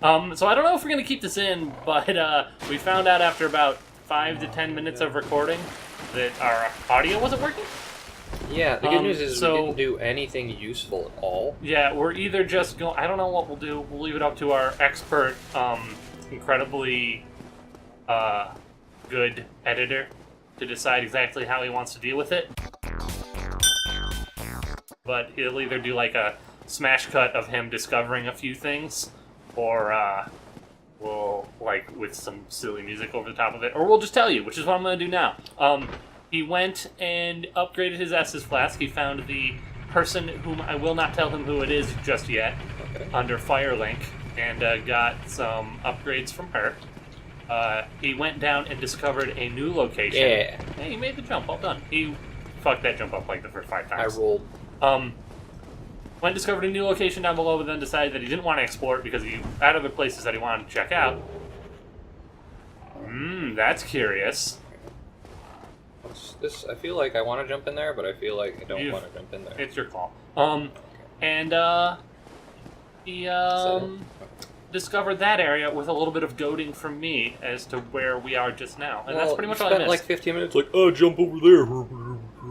So I don't know if we're going to keep this in, but we found out after about 5 to 10 minutes of recording that our audio wasn't working. Yeah, the good news is we didn't do anything useful at all. Yeah, we're either just going... I don't know what we'll do. We'll leave it up to our expert, incredibly good editor to decide exactly how he wants to deal with it. But he'll either do like a smash cut of him discovering a few things, or we'll, like, with some silly music over the top of it, or we'll just tell you, which is what I'm going to do now. He went and upgraded his Estus Flask. He found the person whom I will not tell him who it is just yet, under Firelink, and got some upgrades from her. He went down and discovered a new location. Yeah. Hey, he made the jump. Well done. He fucked that jump up like the first 5 times. I rolled. Went and discovered a new location down below, but then decided that he didn't want to explore it because he had other places that he wanted to check out. That's curious. This, I feel like I want to jump in there, but I feel like I don't want to jump in there. It's your call. And he discovered that area with a little bit of goading from me as to where we are just now, and that's pretty much all I missed. Like 15 minutes, like, oh, jump over there.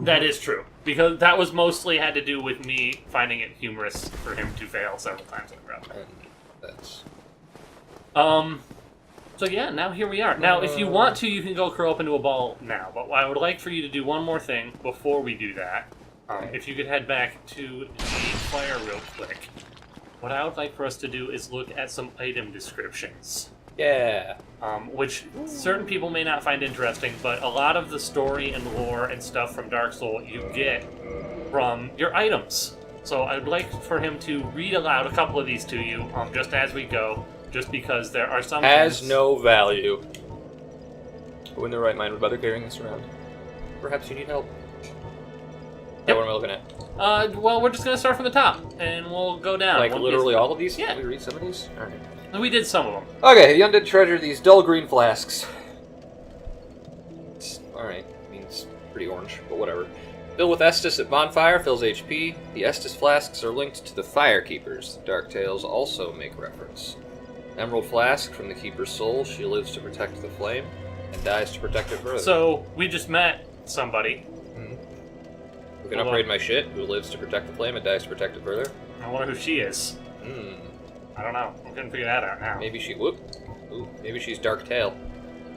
That is true, because that was mostly had to do with me finding it humorous for him to fail several times in a row. And that's... So yeah, now here we are. Now, if you want to, you can go curl up into a ball now, but I would like for you to do one more thing before we do that. If you could head back to the fire real quick. What I would like for us to do is look at some item descriptions. Yeah. Which certain people may not find interesting, but a lot of the story and lore and stuff from Dark Souls you get from your items. So I'd like for him to read aloud a couple of these to you, just as we go, just because there are some Has things... no value. Who in their right mind would bother carrying this around? Perhaps you need help. Yep. What am I looking at? Well, we're just going to start from the top, and we'll go down. Like, literally all of these? Yeah. Can we read some of these? Alright. We did some of them. Okay, the undead treasure these dull green flasks. Alright, means pretty orange, but whatever. Filled with Estus at bonfire, fills HP. The Estus flasks are linked to the Firekeepers. The Dark Tales also make reference. Emerald flask from the Keeper's soul. She lives to protect the flame, and dies to protect it further. So, we just met somebody. Who can upgrade my shit, who lives to protect the flame and dies to protect it further. I wonder who she is. I don't know. I couldn't figure that out now. Maybe she... Whoop. Ooh, maybe she's Dark Tail.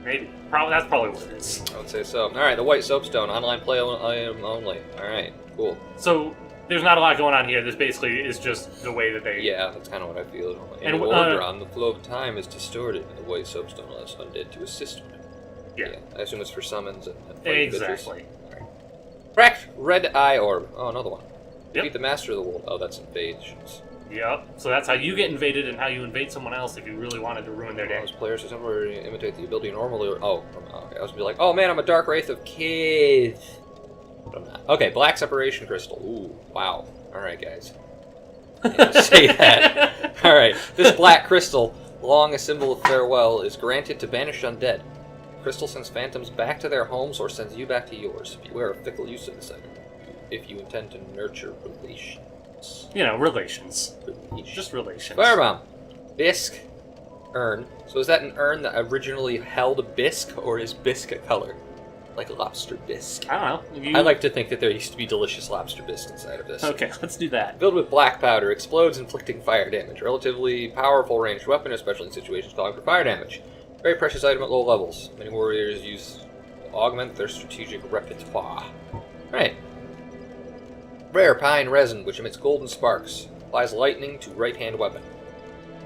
Maybe. That's probably what it is. I would say so. Alright, the White Soapstone. Online play item only. Alright, cool. So, there's not a lot going on here. This basically is just the way that they... Yeah, that's kind of what I feel. In And, Wardron, the flow of time is distorted, and the White Soapstone allows undead to assist with it. Yeah. I assume it's for summons and Exactly. Cracked Red Eye Orb. Oh, another one. Yep. Defeat the Master of the World. Oh, that's invasions. Yep. So that's how you get invaded and how you invade someone else if you really wanted to ruin their day. Most players who temporarily imitate the ability normally... Oh, okay. I was going to be like, oh man, I'm a Dark Wraith of Kith. But I'm not. Okay, Black Separation Crystal. Ooh, wow. Alright, guys. Can't say that. Alright, this black crystal, long a symbol of farewell, is granted to banished undead. Crystal sends phantoms back to their homes or sends you back to yours. Beware of fickle use of this item if you intend to nurture relations. You know, relations. Just relations. Firebomb. Bisque. Urn. So is that an urn that originally held a bisque, or is bisque a color? Like lobster bisque. I don't know. I like to think that there used to be delicious lobster bisque inside of this. Okay, let's do that. Filled with black powder, explodes, inflicting fire damage. Relatively powerful ranged weapon, especially in situations calling for fire damage. Very precious item at low levels. Many warriors use to augment their strategic repertoire. Alright. Rare pine resin, which emits golden sparks. Applies lightning to right-hand weapon.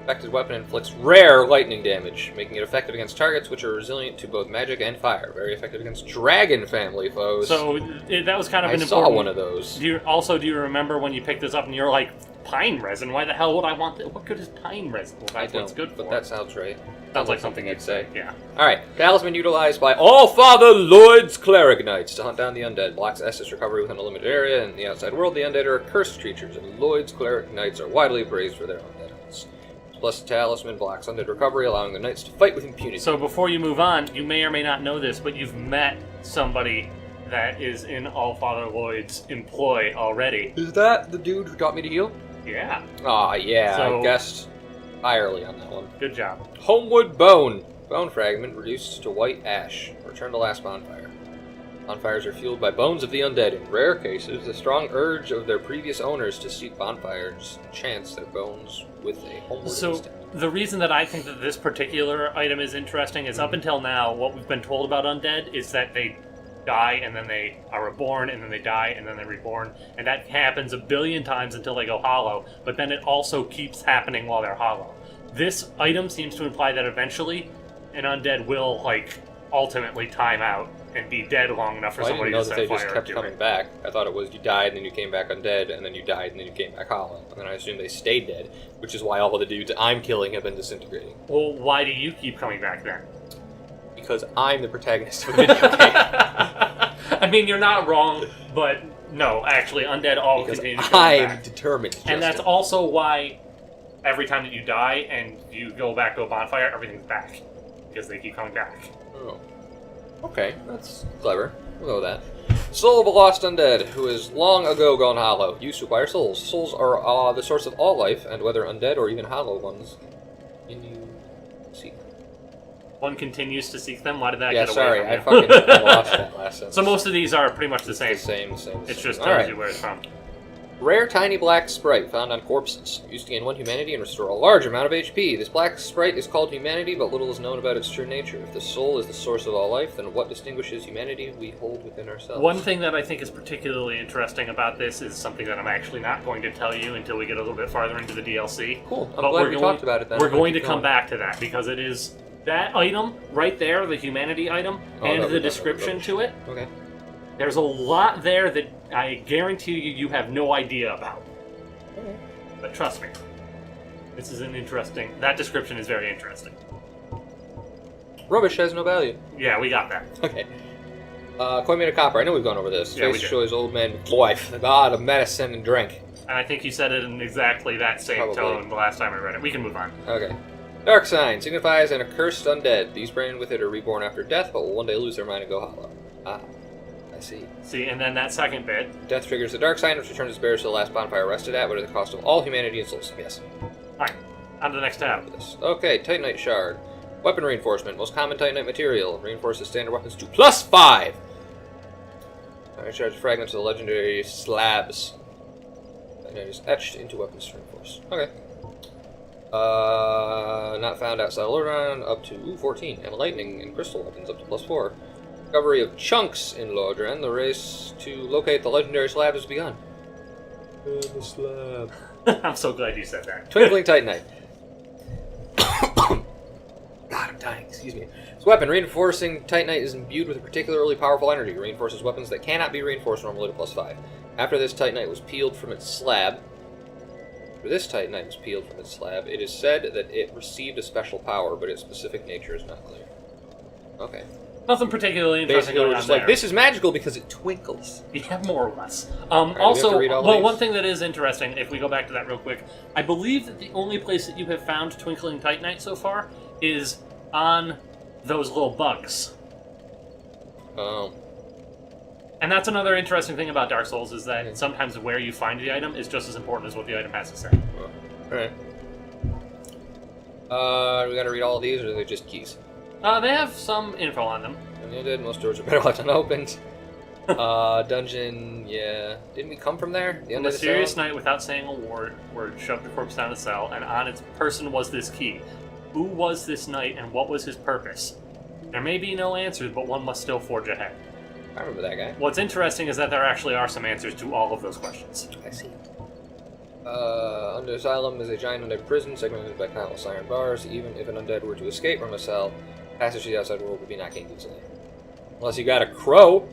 Affected weapon inflicts rare lightning damage, making it effective against targets which are resilient to both magic and fire. Very effective against dragon family foes. So that was kind of an important... I saw one of those. Do you remember when you picked this up and you're like, pine resin? Why the hell would I want that? What good is pine resin? Well, that's what it's good for. But that sounds right. Sounds like something you'd say. Yeah. Alright. Talisman utilized by All-Father Lloyd's Cleric Knights to hunt down the undead. Blocks Estus recovery within a limited area. In the outside world, the undead are cursed creatures, and Lloyd's Cleric Knights are widely praised for their undead hunts. Plus, the talisman blocks undead recovery, allowing the knights to fight with impunity. So before you move on, you may or may not know this, but you've met somebody that is in All-Father Lloyd's employ already. Is that the dude who taught me to heal? Yeah. Aw, yeah, So- I guessed. entirely on that one. Good job. Homewood Bone. Bone fragment reduced to white ash. Return to last bonfire. Bonfires are fueled by bones of the undead. In rare cases, the strong urge of their previous owners to seek bonfires chance their bones with a homeward instinct. The reason that I think that this particular item is interesting is up until now, what we've been told about undead is that they die and then they are reborn and then they die and then they're reborn, and that happens a billion times until they go hollow, but then it also keeps happening while they're hollow. This item seems to imply that eventually an undead will, ultimately time out and be dead long enough for somebody to set fire to it. I didn't know that they just kept coming back. I thought it was you died and then you came back undead, and then you died and then you came back hollow. And then I assumed they stayed dead, which is why all of the dudes I'm killing have been disintegrating. Well, why do you keep coming back then? Because I'm the protagonist of a video game. I mean, you're not wrong, but no, actually, undead all continue to come back. I'm determined, Justin. And that's also why every time that you die and you go back to a bonfire, everything's back. Because they keep coming back. Oh. Okay, that's clever. We'll go with that. Soul of a lost undead, who is long ago gone hollow. Use to acquire souls. Souls are the source of all life, and whether undead or even hollow ones, continue to seek them. One continues to seek them? Why did that Yeah, get sorry, away from you? I fucking lost that last sentence. So most of these are pretty much the same. It's the same. It just tells you where it's from. Rare tiny black sprite found on corpses. Used to gain 1 humanity and restore a large amount of HP. This black sprite is called humanity, but little is known about its true nature. If the soul is the source of all life, then what distinguishes humanity we hold within ourselves? One thing that I think is particularly interesting about this is something that I'm actually not going to tell you until we get a little bit farther into the DLC. Cool. I'm glad we talked about it then. We're going to come back to that, because it is that item right there, the humanity item, and the description to it. Okay. There's a lot there that I guarantee you have no idea about. Okay. But trust me, this is that description is very interesting. Rubbish has no value. Yeah, we got that. Okay. Coin made of copper. I know we've gone over this. Yeah, we Face did. shows old man wife, the god of medicine and drink. And I think you said it in exactly that same tone the last time I read it. We can move on. Okay. Dark sign signifies an accursed undead. These branded with it are reborn after death, but will one day lose their mind and go hollow. Ah. See, and then that second bit. Death triggers the dark sign, which returns its bearers to the last bonfire rested at, but at the cost of all humanity and souls. Yes. Alright, on to the next tab. Okay, Titanite Shard. Weapon reinforcement. Most common Titanite material. Reinforces standard weapons to +5! Titanite Shard's fragments of the legendary slabs. Titanite is etched into weapons to reinforce. Okay. Not found outside of Lordran, up to 14. And lightning and crystal weapons up to +4. Discovery of chunks in Lordran. The race to locate the legendary slab has begun. The slab. I'm so glad you said that. Twinkling Titanite. God, I'm dying. Excuse me. This weapon, reinforcing Titanite, is imbued with a particularly powerful energy. Reinforces weapons that cannot be reinforced normally to +5. After this Titanite was peeled from its slab, it is said that it received a special power, but its specific nature is not clear. Okay. Nothing particularly interesting Basically, going we're on just there. like, this is magical because it twinkles. Yeah, more or less. we Also, have to read all these? one thing that is interesting, if we go back to that real quick, I believe that the only place that you have found Twinkling Titanite so far is on those little bugs. Oh. And that's another interesting thing about Dark Souls, is that sometimes where you find the item is just as important as what the item has to say. Alright. We gotta read all of these, or are they just keys? They have some info on them. Undead, most doors are better left unopened. Dungeon, yeah. Didn't we come from there? The A mysterious night, without saying a word, shoved the corpse down a cell, and on its person was this key. Who was this knight, and what was his purpose? There may be no answers, but one must still forge ahead. I remember that guy. What's interesting is that there actually are some answers to all of those questions. I see. Undead Asylum is a giant undead prison segmented by countless iron bars. Even if an undead were to escape from a cell, passage to the outside world would be not gained easily. Unless you got a crow.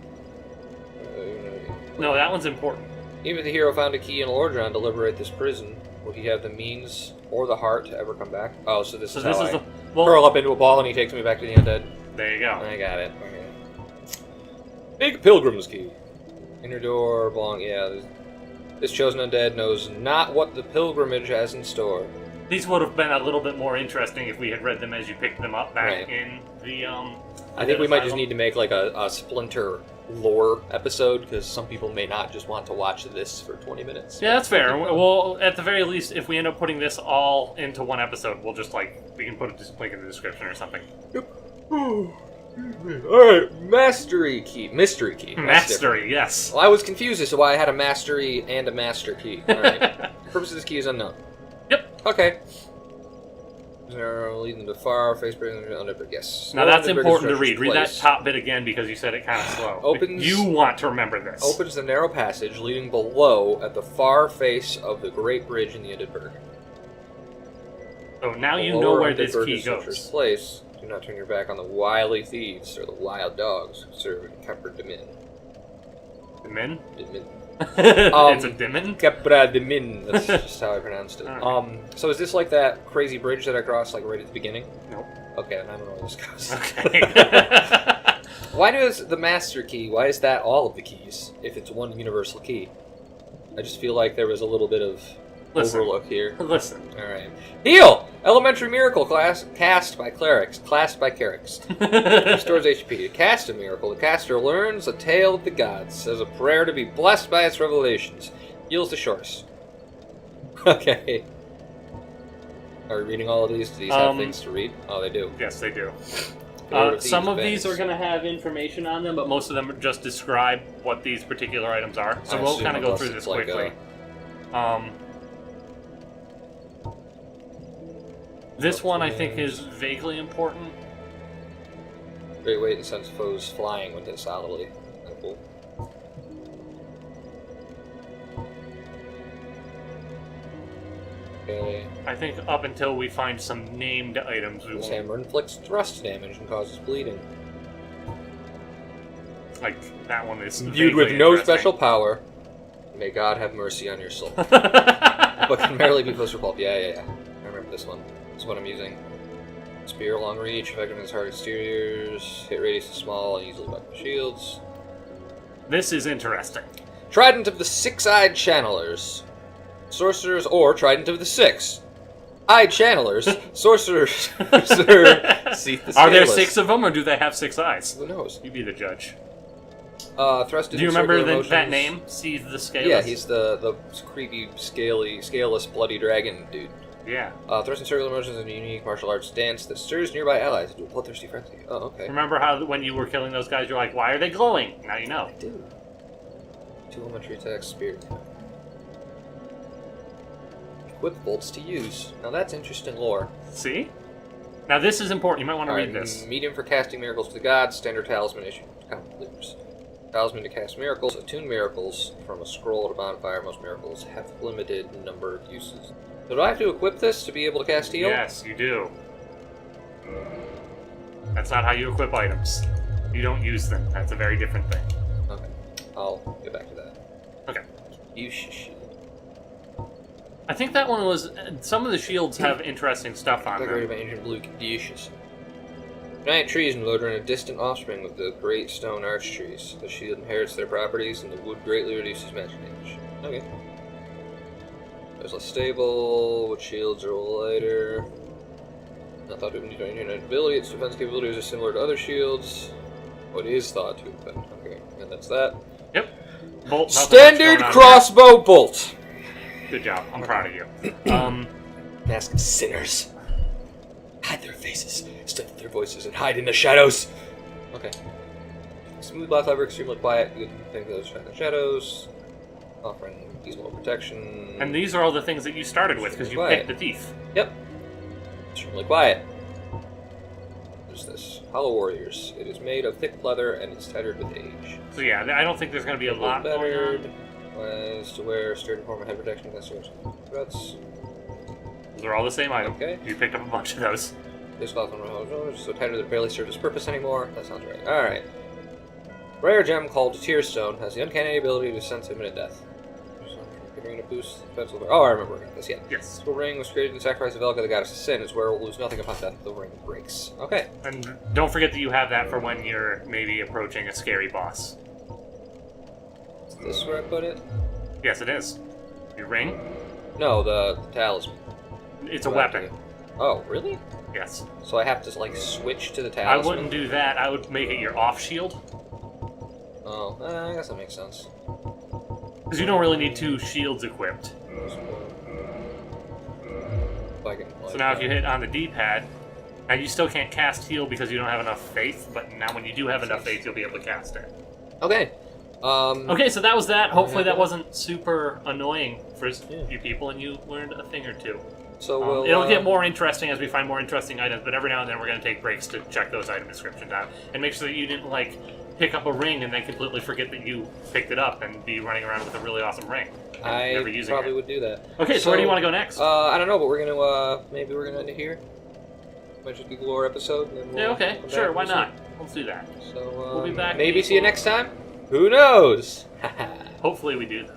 No, that one's important. Even if the hero found a key in Lordran to liberate this prison, will he have the means or the heart to ever come back? Oh, so this is how I curl up into a ball and he takes me back to the undead. There you go. I got it. Okay. Big Pilgrim's Key. Inner door, belong. Yeah, this chosen undead knows not what the pilgrimage has in store. These would have been a little bit more interesting if we had read them as you picked them up back in the I think we might just need to make like a splinter lore episode, because some people may not just want to watch this for 20 minutes. Yeah, that's fair. Well, at the very least, if we end up putting this all into one episode, we'll just, we can put a link in the description or something. Yep. Alright, mystery key. Mastery, yes. Well, I was confused as to why I had a mastery and a master key. Alright. The purpose of this key is unknown. Yep. Okay. Leading to far face yes. Now that's important to read. Read that top bit again because you said it kind of slow. You want to remember this. Opens the narrow passage leading below at the far face of the Great Bridge in the Undead Parish. So now you know where this key goes. Place. Do not turn your back on the wily thieves or the wild dogs who serve in Kepra Demin. Demin? Demin. It's a Demin? Kepra Demin. That's just how I pronounced it. Right. So is this like that crazy bridge that I crossed right at the beginning? Nope. Okay, and I don't know where this goes. Okay. Why does the master key, why is that all of the keys if it's one universal key? I just feel like there was a little bit of overlook here. Listen. Alright. Heal! Elementary miracle cast by clerics. Classed by clerics. Restores HP. To cast a miracle, the caster learns a tale of the gods, says a prayer to be blessed by its revelations. Heals the shores. Okay. Are we reading all of these? Do these have things to read? Oh, they do. Yes, they do. Some of these are going to have information on them, but most of them just describe what these particular items are. So we'll kind of go through this quickly. This one, I think, is vaguely important. Great weight and sends foes flying with it solidly. Cool. Okay. I think up until we find some named items, we This won't... hammer inflicts thrust damage and causes bleeding. Like, that one is Viewed with no special power, may God have mercy on your soul. But can merely be close to pulp. Yeah. I remember this one. This is what I'm using. Spear long reach, effectiveness hard exteriors, hit radius is small, and easily buckle shields. This is interesting. Trident of the Six-Eyed Channelers. Sorcerers, or Trident of the Six. Eyed Channelers, sorcerers, seek the scaleless. Are there 6 of them, or do they have 6 eyes? Who knows? You be the judge. Thrust do you remember that name? See the Scaleless? Yeah, he's the creepy, scaleless, bloody dragon dude. Yeah. Thrust and circular motions is a unique martial arts dance that stirs nearby allies into a bloodthirsty frenzy. Oh, okay. Remember how when you were killing those guys, you're like, why are they glowing? Now you know. I do. 2 elementary attacks, spear. Equip bolts to use. Now that's interesting lore. See? Now this is important. You might want to read this. Medium for casting miracles to the gods. Standard talisman issued to common believers. Talisman to cast miracles. Attune miracles from a scroll at a bonfire. Most miracles have limited number of uses. So do I have to equip this to be able to cast heal? Yes, you do. That's not how you equip items. You don't use them. That's a very different thing. Okay. I'll get back to that. Okay. You shield. I think that one was... Some of the shields have interesting stuff on Decorated them. by ancient blue conditions. Giant trees in Lodra and a distant offspring of the great stone arch trees. The shield inherits their properties, and the wood greatly reduces magic damage. Okay. There's less stable, wood shields are lighter. Not thought to have any ability, its defense capabilities are similar to other shields. What is thought to have been. Okay, and that's that. Yep. Bolt. Standard crossbow bolt! Good job. I'm proud of you. Mask of sinners. Hide their faces, stuff their voices, and hide in the shadows! Okay. Smooth black lever, extremely quiet, good thing those in the shadows. Offering peaceful protection. And these are all the things that you started with, because you picked the thief. Yep. Extremely quiet. What is this? Hollow Warriors. It is made of thick leather and is tattered with age. So yeah, I don't think there's going to be a lot going on. Was to wear sturdy form of head protection against threats. Those are all the same item. Okay. You picked up a bunch of those. This cloth on so tattered that it barely serves its purpose anymore. That sounds right. Alright. Rare gem called Tearstone has the uncanny ability to sense imminent death. To boost defensive. Oh, I remember this. Yeah. Yes. The ring was created in sacrifice of Elga, the goddess of sin. It's where it will lose nothing upon death. The ring breaks. Okay. And don't forget that you have that for when you're maybe approaching a scary boss. Is this where I put it? Yes, it is. Your ring? No, the talisman. It's a weapon. Oh, really? Yes. So I have to like switch to the talisman? I wouldn't do that. I would make it your off shield. Oh, I guess that makes sense. Because you don't really need 2 shields equipped. So now if you hit on the D-pad, and you still can't cast heal because you don't have enough faith, but now when you do have enough faith, you'll be able to cast it. Okay. Okay, so that was that. Hopefully that wasn't super annoying for you people, and you learned a thing or two. So it'll get more interesting as we find more interesting items, but every now and then we're going to take breaks to check those item descriptions out, and make sure that you didn't, like, pick up a ring and then completely forget that you picked it up and be running around with a really awesome ring. I probably would do that. Okay, so where do you want to go next? I don't know, but we're gonna maybe we're gonna end it here. Might just be the lore episode. And then we'll okay, sure, why not? Let's do that. So we'll be back. Maybe see you next time. Who knows? Hopefully we do, though.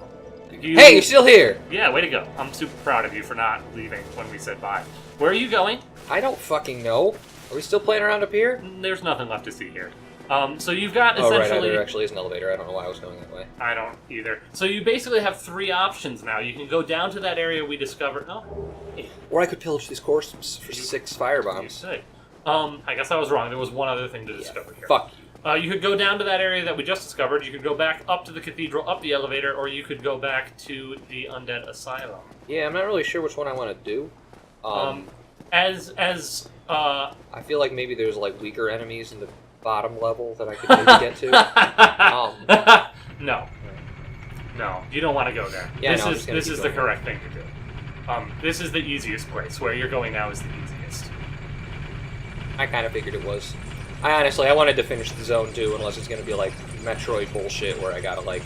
Hey, you're still here! Yeah, way to go. I'm super proud of you for not leaving when we said bye. Where are you going? I don't fucking know. Are we still playing around up here? There's nothing left to see here. So you've got essentially... Oh, right, there actually is an elevator. I don't know why I was going that way. I don't either. So you basically have 3 options now. You can go down to that area we discovered... Oh. Or I could pillage these corpses for 6 firebombs. I guess I was wrong. There was one other thing to discover here. Fuck. You could go down to that area that we just discovered. You could go back up to the cathedral, up the elevator, or you could go back to the Undead Asylum. Yeah, I'm not really sure which one I want to do. I feel like maybe there's like weaker enemies in the bottom level that I could maybe get to. No, you don't want to go there. Yeah, this is the correct thing to do. This is the easiest place. Where you're going now is the easiest. I kind of figured it was. I wanted to finish the zone too, unless it's going to be like Metroid bullshit where I gotta like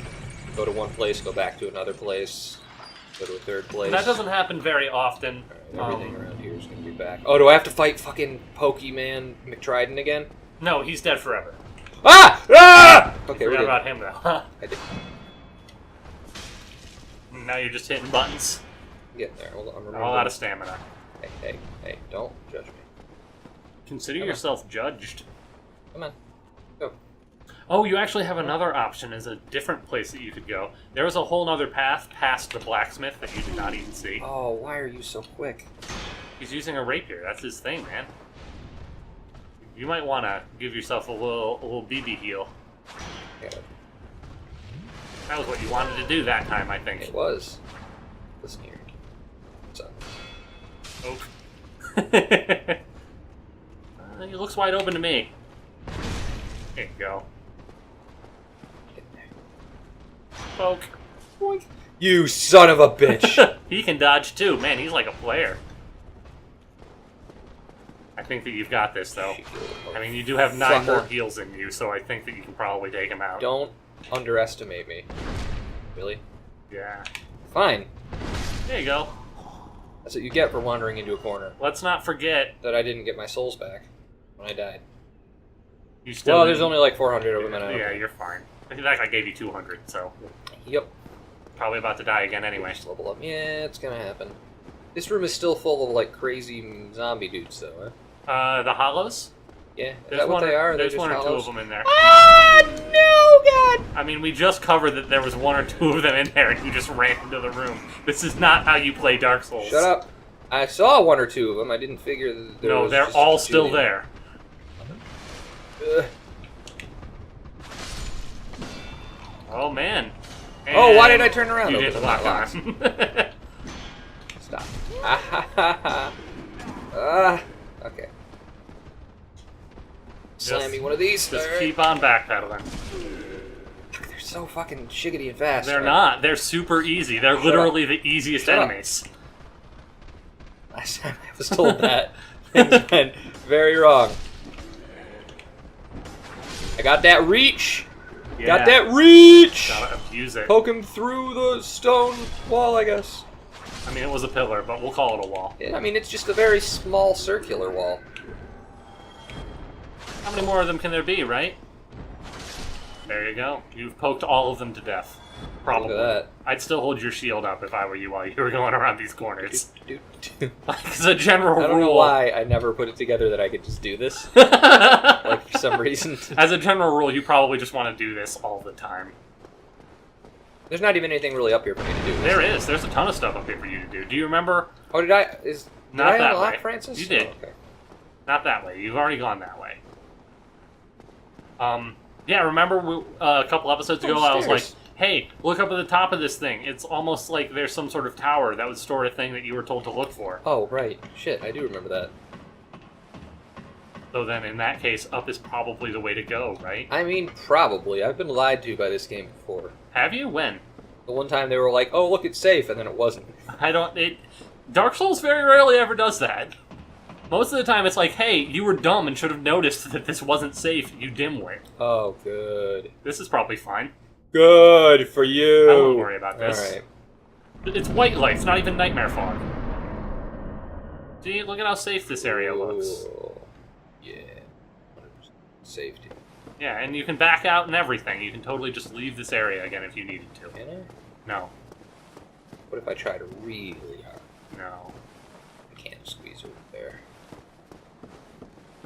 go to one place, go back to another place, go to a third place. That doesn't happen very often. Right, everything around here is going to be back. Oh, do I have to fight fucking Pokemon McTrident again? No, he's dead forever. Ah! Ah! Okay, forgot about him though. I did. Now you're just hitting buttons. Get there. Hold on, I'm all out of stamina. Hey, don't judge me. Consider yourself judged. Come on. Go. Oh, you actually have another option as a different place that you could go. There was a whole other path past the blacksmith that you did not even see. Oh, why are you so quick? He's using a rapier. That's his thing, man. You might want to give yourself a little BB heal. Yeah. That was what you wanted to do that time, I think. It was. Listen here. What's up? Oh. He looks wide open to me. There you go. Poke. Boink. You son of a bitch! He can dodge too. Man, he's like a player. I think that you've got this, though. I mean, you do have 9 more heals in you, so I think that you can probably take him out. Don't underestimate me. Really? Yeah. Fine. There you go. That's what you get for wandering into a corner. Let's not forget that I didn't get my souls back when I died. You still well, there's only like 400 of them. Yeah, you're fine. In fact, I gave you 200, so... Yep. Probably about to die again anyway. Just level up. Yeah, it's gonna happen. This room is still full of like crazy zombie dudes, though, huh? The hollows? Yeah, is that what they are? There's 1 or 2 of them in there. Ah, no, God! I mean, we just covered that there was 1 or 2 of them in there, and you just ran into the room. This is not how you play Dark Souls. Shut up. I saw 1 or 2 of them. I didn't figure that there was they're just all still there. Oh, man. And oh, why did I turn around? You did lock on. Stop. Okay. Slam me one of these. Just keep on backpedaling. They're so fucking shiggity and fast. They're not. They're super easy. They're literally the easiest enemies. Last time I was told that, things went very wrong. I got that reach. Yeah. Got that reach. Gotta abuse it. Poke him through the stone wall, I guess. I mean, it was a pillar, but we'll call it a wall. Yeah, I mean, it's just a very small circular wall. How many more of them can there be, right? There you go. You've poked all of them to death. Probably. Look at that. I'd still hold your shield up if I were you while you were going around these corners. Like, as a general rule... I don't know why I never put it together that I could just do this. Like, for some reason. As a general rule, you probably just want to do this all the time. There's not even anything really up here for me to do. There is. There's a ton of stuff up here for you to do. Do you remember... Oh, did I... Did I unlock way. Francis? You did. Oh, okay. Not that way. You've already gone that way. Yeah, remember a couple episodes ago I was like, stairs. hey, look up at the top of this thing. It's almost like there's some sort of tower that would store a thing that you were told to look for. Oh, right. Shit, I do remember that. So then, in that case, up is probably the way to go, right? I mean, probably. I've been lied to by this game before. Have you? When? The one time they were like, oh, look, it's safe, and then it wasn't. Dark Souls very rarely ever does that. Most of the time, it's like, hey, you were dumb and should have noticed that this wasn't safe, you dimwit. Oh, good. This is probably fine. Good for you. I won't worry about this. Alright. It's white light, it's not even nightmare fog. See, look at how safe this area looks. Ooh. Yeah. 100% safety. Yeah, and you can back out and everything. You can totally just leave this area again if you needed to. Can I? No. What if I tried really hard? No. I can't squeeze over there.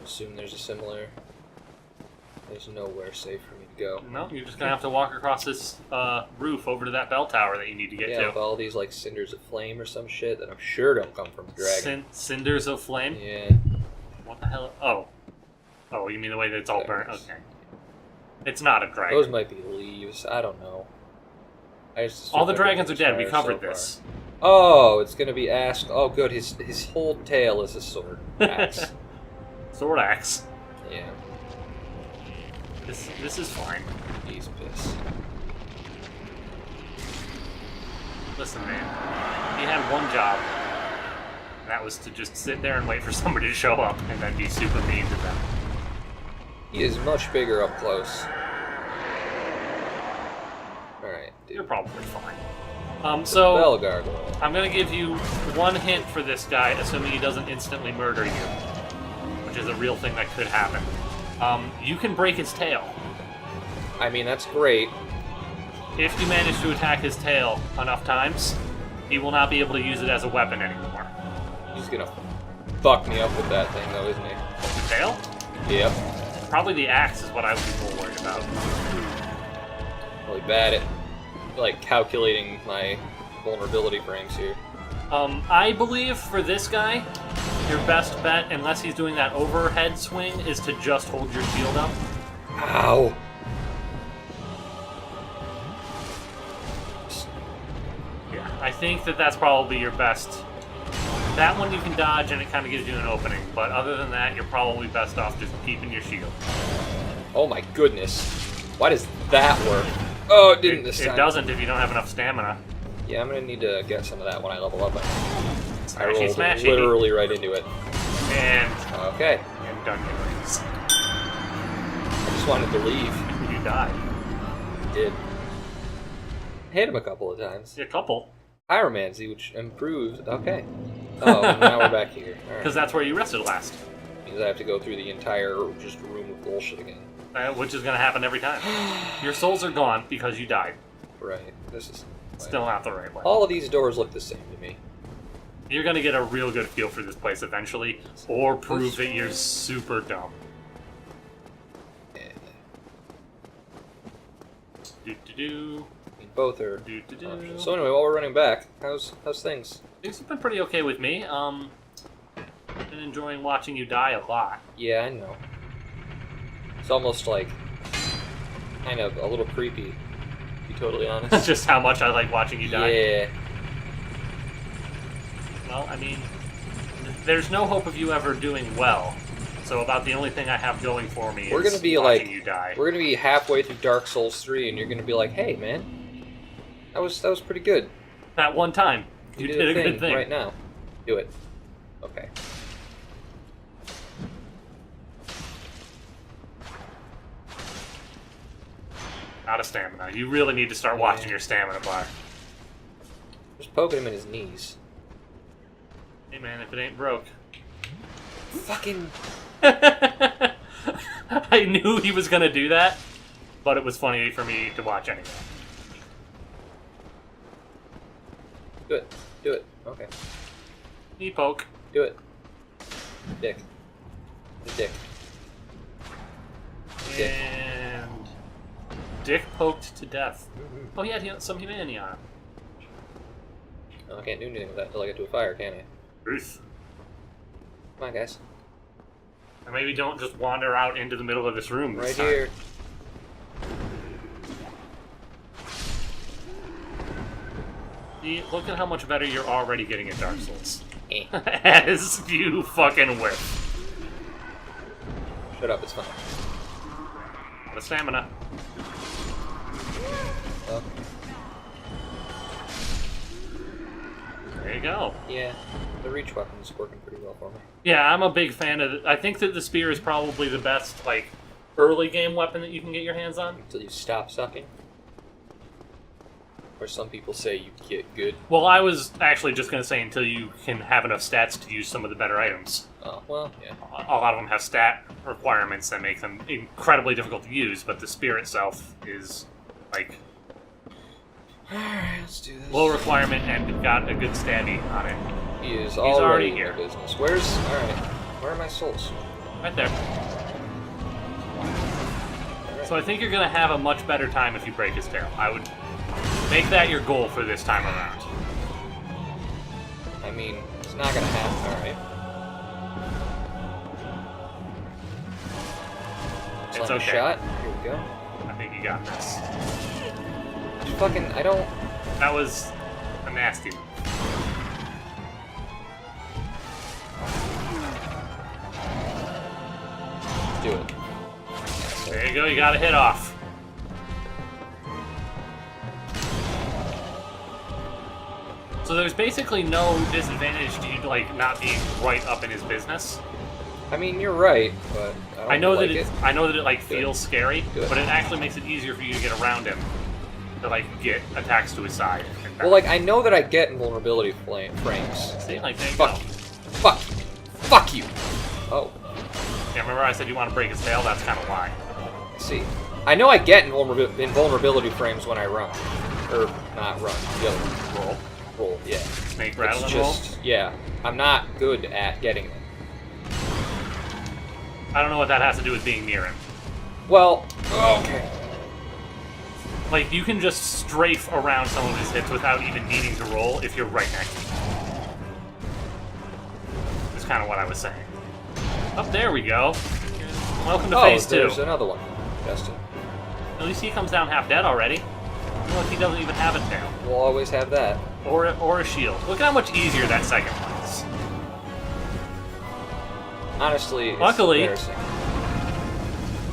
Assume there's a similar... There's nowhere safe for me to go. No, you're just gonna have to walk across this roof over to that bell tower that you need to get Yeah, to. with all these like cinders of flame or some shit that I'm sure don't come from a dragon. Cinders of flame? Yeah. What the hell? Oh. Oh, you mean the way that it's all burnt? There's- Okay. It's not a dragon. Those might be leaves. I don't know. All the dragons are dead. We covered so this. far. Oh, it's gonna be asked. Oh, good. His whole tail is a sword axe. Sword axe. Yeah. This is fine. He's pissed. Listen, man. He had one job. And that was to just sit there and wait for somebody to show up and then be super mean to them. He is much bigger up close. Alright, You're dude. probably fine. Bell So Gargoyle. I'm gonna give you one hint for this guy, assuming he doesn't instantly murder you, which is a real thing that could happen. You can break his tail. I mean, that's great. If you manage to attack his tail enough times, he will not be able to use it as a weapon anymore. He's gonna fuck me up with that thing, though, isn't he? The tail? Yep. Probably the axe is what I would be more worried about. Really bad at, like, calculating my vulnerability frames here. I believe for this guy, your best bet, unless he's doing that overhead swing, is to just hold your shield up. Ow! Yeah, I think that's probably your best. That one you can dodge and it kind of gives you an opening, but other than that, you're probably best off just keeping your shield. Oh my goodness. Why does that work? Oh, it didn't this time. It doesn't if you don't have enough stamina. Yeah, I'm gonna need to get some of that when I level up. I Smashy, rolled smashy. literally right into it. And Okay. done yours. I just wanted to leave. You died. Did. Hit him a couple of times. A couple. Pyromancy, which improved. Okay. Oh, now we're back here. Because Alright. that's where you rested last. Means I have to go through the entire just room of bullshit again. Which is going to happen every time. Your souls are gone because you died. Right. This is Still not the right way. all of these doors look the same to me. You're going to get a real good feel for this place eventually, or prove that you're super dumb. Yeah. Do-do-do. I mean, both are Do-do-do. options. So anyway, while we're running back, how's things? Things have been pretty okay with me. Been enjoying watching you die a lot. Yeah, I know. It's almost like kind of a little creepy, to be totally honest. That's just how much I like watching you die. Yeah. Well, I mean, there's no hope of you ever doing well. So about the only thing I have going for me We're is gonna be watching like you die. we're gonna be halfway through Dark Souls 3, and you're gonna be like, "Hey, man, that was pretty good. That one time, you did a good thing. right now. Do it." Okay. Out of stamina. You really need to start watching your stamina bar. Just poking him in his knees. Hey man, if it ain't broke. Fucking. I knew he was gonna do that, but it was funny for me to watch anyway. Do it. Do it. Okay. Knee poke. Do it. Dick. The dick. Dick. And Dick poked to death. Oh, he had some humanity on him. Oh, I can't do anything with that until I get to a fire, can I? Ruth. Come on, guys. And maybe don't just wander out into the middle of this room this Right time. here. See, look at how much better you're already getting at Dark Souls. Eh. As you fucking whiff. Shut up, it's fine. The stamina. Oh. There you go. Yeah, the reach weapon's working pretty well for me. Yeah, I'm a big fan of it. I think that the spear is probably the best, like, early game weapon that you can get your hands on. Until you stop sucking. Or some people say you get good. Well, I was actually just going to say until you can have enough stats to use some of the better items. Oh, well, yeah. A lot of them have stat requirements that make them incredibly difficult to use, but the spear itself is, like, Alright, let's do this. low requirement and got a good stabby on it. He is He's already already in here. the business. Where's... Alright. Where are my souls? Right there. So I think you're going to have a much better time if you break his tail. I would make that your goal for this time around. I mean, it's not gonna happen, alright. It's Slam a okay. shot. Here we go. I think you got this. Just fucking... I don't... That was a nasty one. do it. There you go, you got a hit off. So there's basically no disadvantage to you, like, not being right up in his business. I mean, you're right, but I don't like it. I know that it like feels scary, Good. but it actually makes it easier for you to get around him, to like get attacks to his side. Well, like, I know that I get invulnerability frames. See, like, there you Fuck. go. Fuck. Fuck you. Oh, Yeah, remember I said you want to break his tail? That's kind of why. I see. I know I get invulnerability frames when I run. Or, not run. Go. Roll. Roll, yeah. Snake rattle It's and roll. just, yeah. I'm not good at getting them. I don't know what that has to do with being near him. Well, okay. Like, you can just strafe around some of his hits without even needing to roll if you're right next to him. That's kind of what I was saying. Oh, there we go. Welcome to phase 2. There's another one. Justin. At least he comes down half dead already. Look, he doesn't even have a tail. We'll always have that. Or a shield. Look at how much easier that second one is. Honestly, it's Luckily- embarrassing.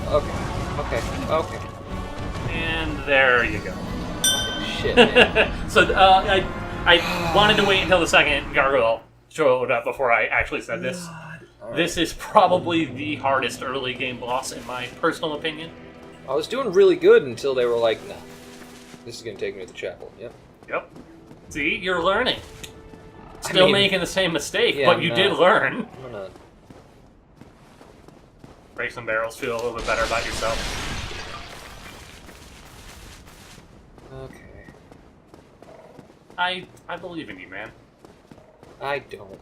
Okay. And there you go. Shit, man. So I wanted to wait until the second gargoyle showed up before I actually said this. Alright. This is probably the hardest early game boss in my personal opinion. I was doing really good until they were like, nah. This is gonna take me to the chapel. Yep. Yep. See, you're learning. Still mean, making the same mistake, yeah, but I'm you not. did learn. I'm gonna... Break some barrels, feel a little bit better about yourself. Okay. I believe in you, man. I don't.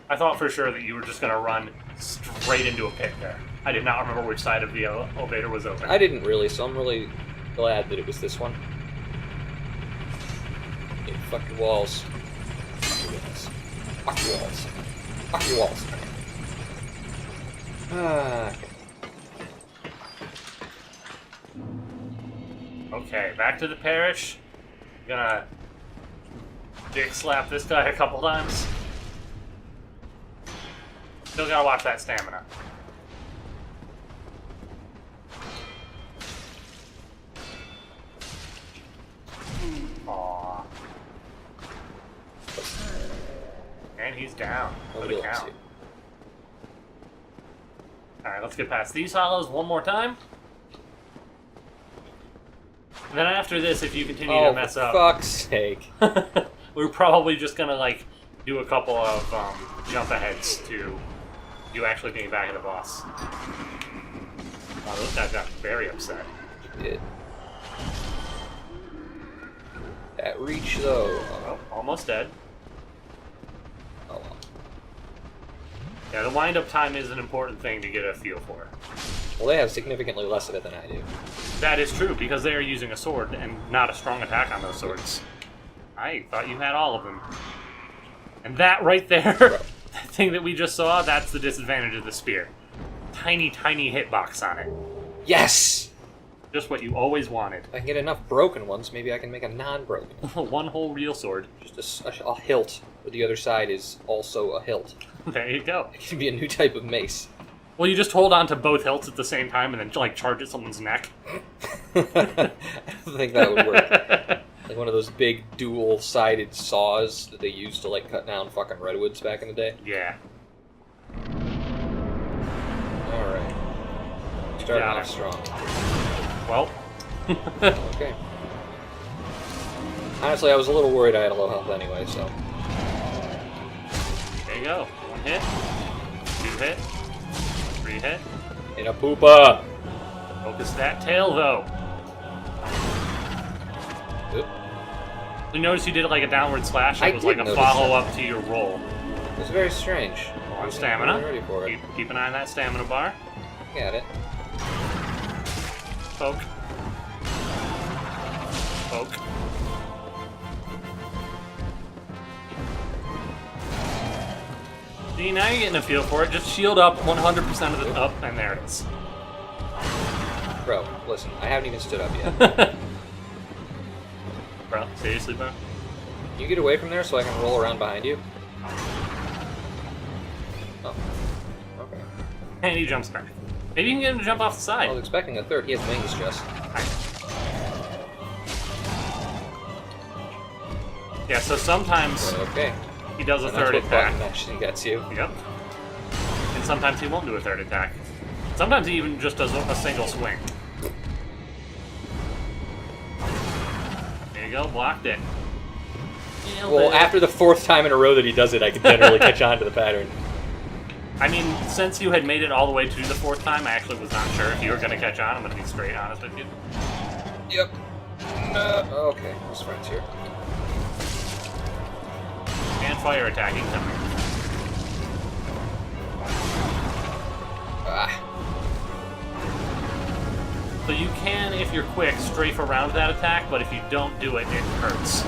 I thought for sure that you were just going to run straight into a pit there. I did not remember which side of the elevator was open. I didn't really, so I'm really glad that it was this one. Yeah, fuck your walls. Fuck your walls. Fuck your walls. Fuck your walls. Ah. Okay, back to the parish. Gonna dick slap this guy a couple times. Still gotta watch that stamina. Aww. And he's down. For the count. Alright, let's get past these hollows one more time. And then after this, if you continue to mess for up, fuck's sake. we're probably just gonna like do a couple of jump aheads to you actually being back at the boss. Wow, those guys got very upset. Did. That reach though. Oh, almost dead. Oh well. Yeah, the wind-up time is an important thing to get a feel for. Well, they have significantly less of it than I do. That is true, because they are using a sword and not a strong attack on those swords. I thought you had all of them. And that right there, that thing that we just saw, that's the disadvantage of the spear. Tiny, tiny hitbox on it. Yes! Just what you always wanted. If I can get enough broken ones, maybe I can make a non-broken. One whole real sword. Just a hilt, but the other side is also a hilt. There you go. It can be a new type of mace. Well, you just hold on to both hilts at the same time and then, like, charge at someone's neck. I don't think that would work. Like one of those big dual-sided saws that they used to, like, cut down fucking redwoods back in the day. Yeah. Alright. Starting off strong. Well. Okay. Honestly, I was a little worried I had a low health anyway, so... There you go. 1 hit. 2 hit. 3 hit. In a poopa! Focus that tail, though. Oop. You notice you did like a downward slash? It was like a follow-up to your roll. It was very strange. On stamina. Ready for it. Keep an eye on that stamina bar. Got it. Poke. Poke. See, now you're getting a feel for it. Just shield up 100% of the up, and there it is. Bro, listen, I haven't even stood up yet. Bro, seriously, bro? Can you get away from there so I can roll around behind you? Oh. Okay. And he jumps back. Maybe you can get him to jump off the side. I was expecting a third. He has wings, just. Yeah, so sometimes okay. he does a And third that's what attack. button actually gets you. Yep. And sometimes he won't do a third attack. Sometimes he even just does a single swing. There you go, blocked it. Well, after the 4th time in a row that he does it, I can generally catch on to the pattern. I mean, since you had made it all the way to the 4th time, I actually was not sure if you were going to catch on. I'm going to be straight honest with you. Yep. Okay, who's friends here? And fire attacking coming. Ah. So you can, if you're quick, strafe around that attack, but if you don't do it, it hurts.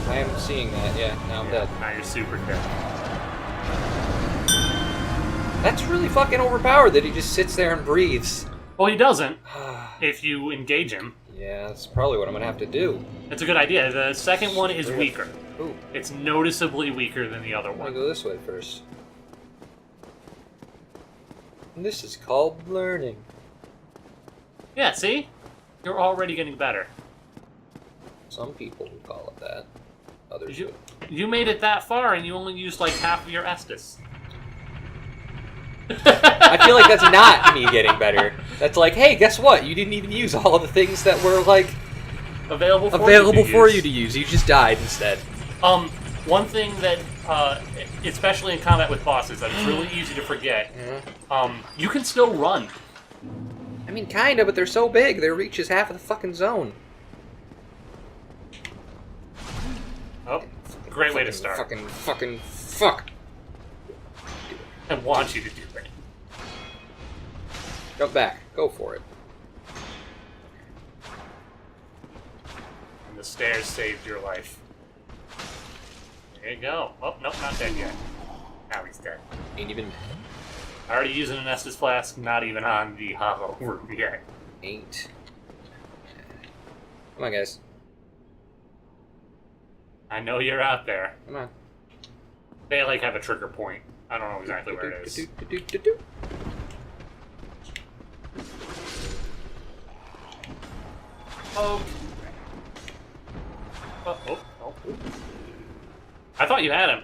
I am seeing that, yeah. Now I'm dead. Now you're super dead. That's really fucking overpowered that he just sits there and breathes. Well, he doesn't, if you engage him. Yeah, that's probably what I'm gonna have to do. It's a good idea. The second one is weaker. Ooh. It's noticeably weaker than the other I'm one. gonna go this way first. And this is called learning. Yeah, see? You're already getting better. Some people would call it that. Others would. You made it that far and you only used like half of your Estus. I feel like that's not me getting better. That's like, hey, guess what? You didn't even use all of the things that were like available for you to use. You just died instead. One thing that, especially in combat with bosses, that it's really easy to forget. You can still run. I mean, kinda, but they're so big. Their reach is half of the fucking zone. Oh, great way to start. Fuck. I want you to do it. Jump back. Go for it. And the stairs saved your life. There you go. Oh, nope, not dead yet. Now he's dead. Ain't even... Already using an Estus Flask, not even on the hollow room yet. Ain't. Come on, guys. I know you're out there. Come on. They, like, have a trigger point. I don't know exactly where it is. Oh. Oh. I thought you had him.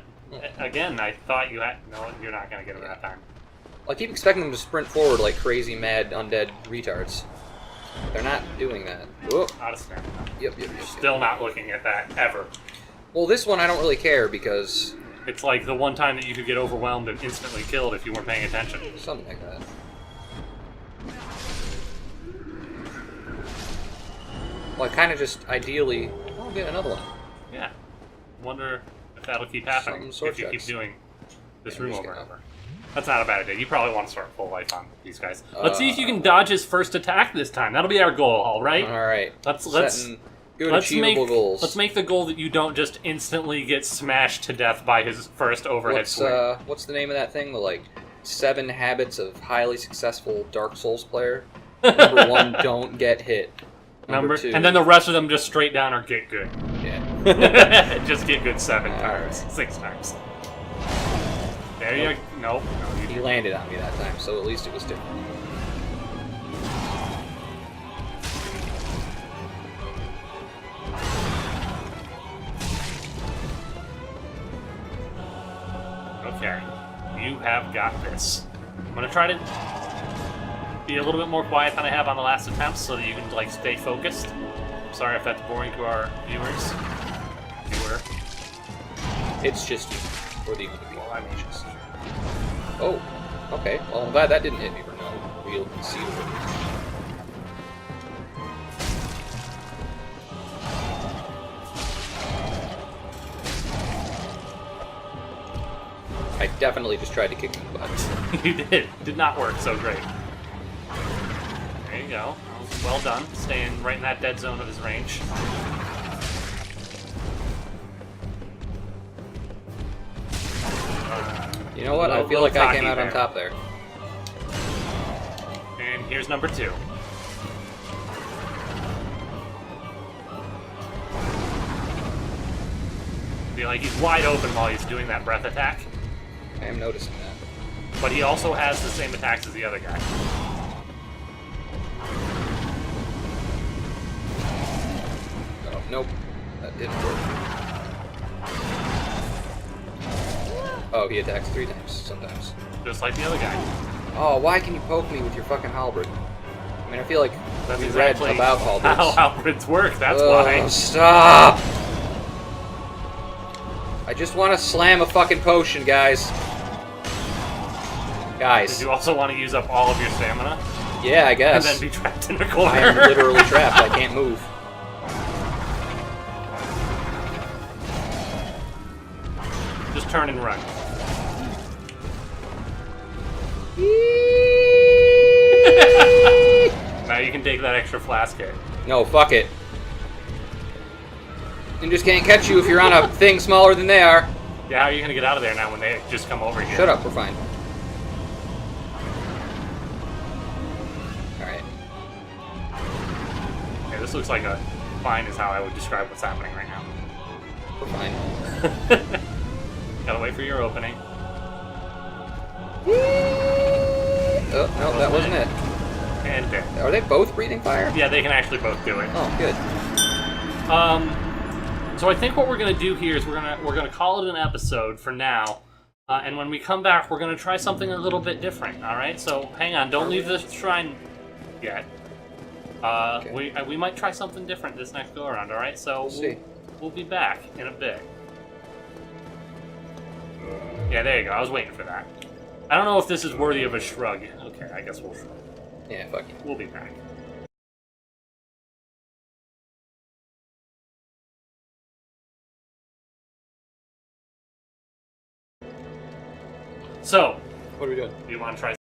Again, I thought you had... No, you're not going to get him that time. I keep expecting them to sprint forward like crazy, mad, undead retards. They're not doing that. Whoa. Out of stamina. Yep. Still not looking at that, ever. Well, this one I don't really care because... It's like the one time that you could get overwhelmed and instantly killed if you weren't paying attention. Something like that. Well, I kind of just ideally... I'll get another one. Yeah. Wonder if that'll keep happening if you keep doing this room over and over. That's not a bad idea. You probably want to start full life on these guys. Let's see if you can dodge his first attack this time. That'll be our goal, all right? All right. Let's goals. Let's make the goal that you don't just instantly get smashed to death by his first overhead swing. What's the name of that thing? The 7 habits of highly successful Dark Souls player. Number 1, don't get hit. Number 2. And then the rest of them just straight down or get good. Yeah. Just get good 7 times. Alright. 6 times. There you go. Nope. No, you He landed on me that time, so at least it was different. Okay. You have got this. I'm gonna try to be a little bit more quiet than I have on the last attempt so that you can, like, stay focused. Sorry if that's boring to our viewers. Viewer. It's just you. Or the other people. Well, I mean, just... Oh, okay. Well, I'm glad that didn't hit me for no real concealment. I definitely just tried to kick him in the butt. You did. Did not work so great. There you go. Well done. Staying right in that dead zone of his range. You know what? I feel like I came out on top there. And here's number 2. Feel like he's wide open while he's doing that breath attack. I am noticing that. But he also has the same attacks as the other guy. Oh, nope. That didn't work. Oh, he attacks 3 times sometimes. Just like the other guy. Oh, why can you poke me with your fucking halberd? I mean, I feel like That's we read exactly about halberds. how halberds work, that's Oh, why. stop! I just want to slam a fucking potion, guys. Did Guys. you also want to use up all of your stamina? Yeah, I guess. And then be trapped in a corner? I am literally trapped. I can't move. Just turn and run. Now you can take that extra flask hit. No, fuck it. Ninjas can't catch you if you're on a thing smaller than they are. Yeah, how are you going to get out of there now when they just come over here? Shut up, we're fine. Alright. Okay, this looks like a fine is how I would describe what's happening right now. We're fine. Gotta wait for your opening. Oh, no, that wasn't it. And there. Are they both breathing fire? Yeah, they can actually both do it. Oh, good. So I think what we're gonna do here is we're gonna call it an episode for now, and when we come back, we're gonna try something a little bit different. All right, so hang on, don't leave the shrine yet. Okay. We might try something different this next go around. All right, so we'll be back in a bit. Yeah, there you go. I was waiting for that. I don't know if this is worthy of a shrug. Okay, I guess we'll shrug. Yeah, fuck you. We'll be back. So, What are we doing? do you want to try